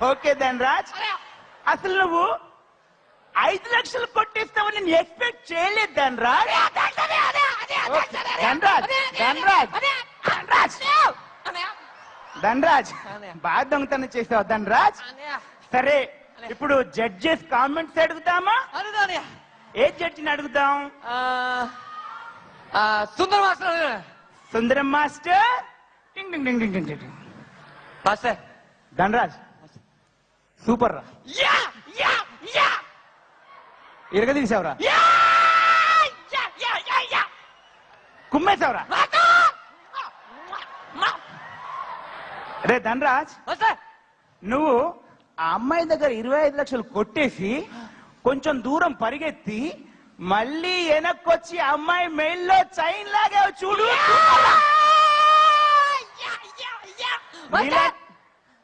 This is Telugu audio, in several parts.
ఓకే ధనరాజ్, అసలు నువ్వు 5 లక్షలు కొట్టేస్తావని నేను ఎక్స్పెక్ట్ చేయలేదు ధనరాజ్. ధనరాజ్ బాగా దొంగతనం చేసావు ధనరాజ్. సరే ఇప్పుడు జడ్జెస్ కామెంట్స్ అడుగుతామా? ఏ జడ్జిని అడుగుదాం? సుందర మాస్టర్. సుందరం మాస్టర్. టింగ్ టింగ్ టింగ్ టింగ్ టింగ్. మాస్టర్ ధనరాజ్ సూపర్ రా. ఇరగ తీసావురా, కుమ్మేశావురా. రే ధనరాజ్, నువ్వు ఆ అమ్మాయి దగ్గర 25 లక్షలు కొట్టేసి కొంచెం దూరం పరిగెత్తి మళ్ళీ వెనక్కొచ్చి అమ్మాయి మెయిల్లో చైన్ లాగా చూడు.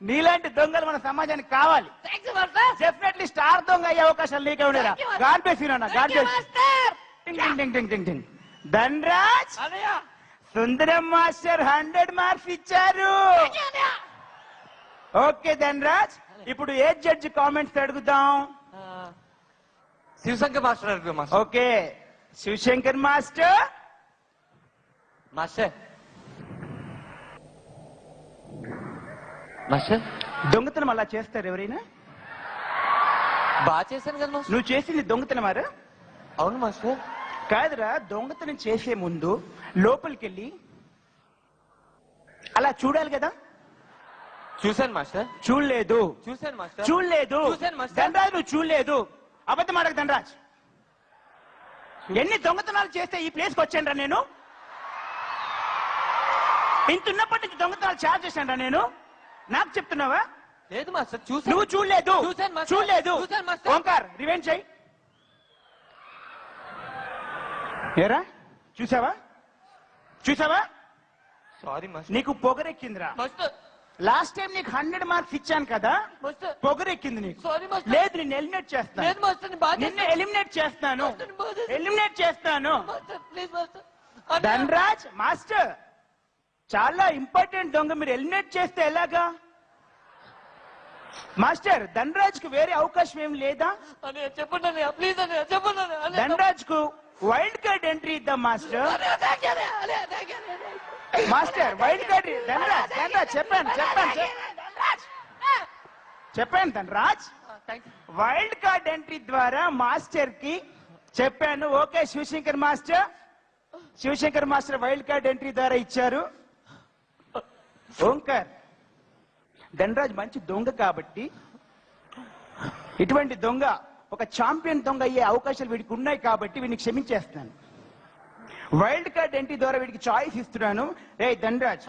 నీలాంటి దొంగలు మన సమాజానికి కావాలి. డెఫినెట్లీ స్టార్ దొంగ అయ్యే అవకాశాలు నీకే ఉండేరా. గాడ్ బ్లెస్ యు నాన్న, గాడ్ బ్లెస్. టింగ్ టింగ్ టింగ్ టింగ్ టింగ్ టింగ్. ధనరాజ్, సుందరం మాస్టర్ 100 మార్క్స్ ఇచ్చారు. ఓకే ధనరాజ్, ఇప్పుడు ఏ జడ్జి కామెంట్స్ అడుగుదాం? శివశంకర్ మాస్టర్ అడుగుదాం. Okay Shivashankar master. Master master దొంగతనం అలా చేస్తారు ఎవరైనా? బాగా చేశాను కదా మాస్టర్. నువ్వు చేసింది దొంగతనమారా? అవును మాస్టర్. కాదురా, దొంగతనం చేసే ముందు లోపలికెళ్ళి అలా చూడాలి కదా. చూశాను మాస్టర్. చూడలేదు. చూశాను మాస్టర్. చూడలేదు. చూశాను మాస్టర్. ధనరాజ్ నువ్వు చూడలేదు. అబద్ధం ఆడకు ధనరాజ్. ఎన్ని దొంగతనాలు చేస్తే ఈ ప్లేస్కి వచ్చాను రా నేను? ఇంతున్నప్పటి నుంచి దొంగతనాలు చార్జ్ చేశాను రా నేను. నాకు చెప్తున్నావా? లేదు మాస్టర్. నువ్వు చూడలేదు. చూడలేదు. మాస్టర్. ఓంకార్ రివెంజ్ చెయ్యి. ఏరా చూసావా? చూసావా? Sorry master. నీకు పొగరెక్కిందిరా. మాస్టర్ లాస్ట్ టైం నీకు 100 మార్క్స్ ఇచ్చాను కదా, మాస్టర్. పొగరెక్కింది నీకు. Sorry master. లేదు, నిన్ను ఎలిమినేట్ చేస్తాను. లేదు మాస్టర్. నిన్ను ఎలిమినేట్ చేస్తాను. ఎలిమినేట్ చేస్తాను. Master please master. Dhanraj master చాలా ఇంపార్టెంట్ దొంగ, మీరు ఎలిమినేట్ చేస్తే ఎలాగా? మాస్టర్ ధనరాజ్ కు వేరే అవకాశం ఏం లేదా? చెప్పండి ప్లీజ్ అని చెప్పండి. ధనరాజ్ కు వైల్డ్ కార్డ్ ఎంట్రీ ఇద్దాం master. Master wild card. Dhanraj Dhanraj చెప్పాను ధనరాజ్. వైల్డ్ కార్డ్ ఎంట్రీ ద్వారా మాస్టర్ కి చెప్పాను. Okay Shivashankar master wild card entry ద్వారా ఇచ్చారు. ఓంకార్, ధనరాజ్ మంచి దొంగ కాబట్టి ఇటువంటి దొంగ ఒక ఛాంపియన్ దొంగ అయ్యే అవకాశాలు వీడికి ఉన్నాయి కాబట్టి వీడిని క్షమించేస్తున్నాను. వైల్డ్ కార్డ్ ఎంట్రీ ద్వారా వీడికి చాయిస్ ఇస్తున్నాను. రే ధనరాజ్,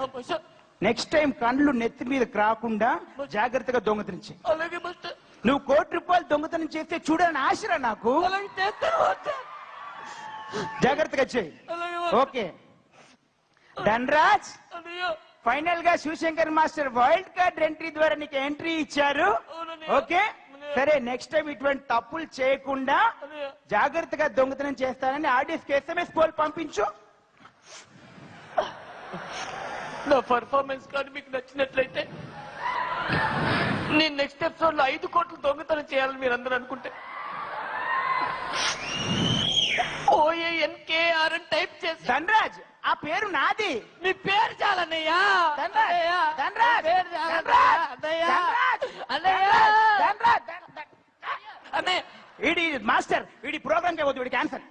నెక్స్ట్ టైం కళ్ళు నెత్తి మీద రాకుండా జాగ్రత్తగా దొంగతనం చేయి. నువ్వు ₹1,00,00,000 దొంగతనం చేస్తే చూడాలని ఆశరా నాకు. జాగ్రత్తగా చేయి. ఓకే ధనరాజ్, ఫైనల్ గా Shivashankar master wild card entry ద్వారా నీకు ఎంట్రీ ఇచ్చారు. ఓకే సరే, నెక్స్ట్ టైం ఇటువంటి తప్పులు చేయకుండా జాగ్రత్తగా దొంగతనం చేస్తానని ఆడియన్స్ కి SMS పోల్ పంపించు. నా పర్ఫార్మెన్స్ కానీ మీకు నచ్చినట్లయితే నేను నెక్స్ట్ ఎపిసోడ్ లో 5 కోట్లు దొంగతనం చేయాలని మీరు అందరూ అనుకుంటే OANKR అని టైప్ చేసి. ధనరాజ్ ఆ పేరు నాది. నీ పేరు చాలన్నయ్యా. మాస్టర్ వీడి ప్రోగ్రామ్ కి పోతుంది, వీడి క్యాన్సర్.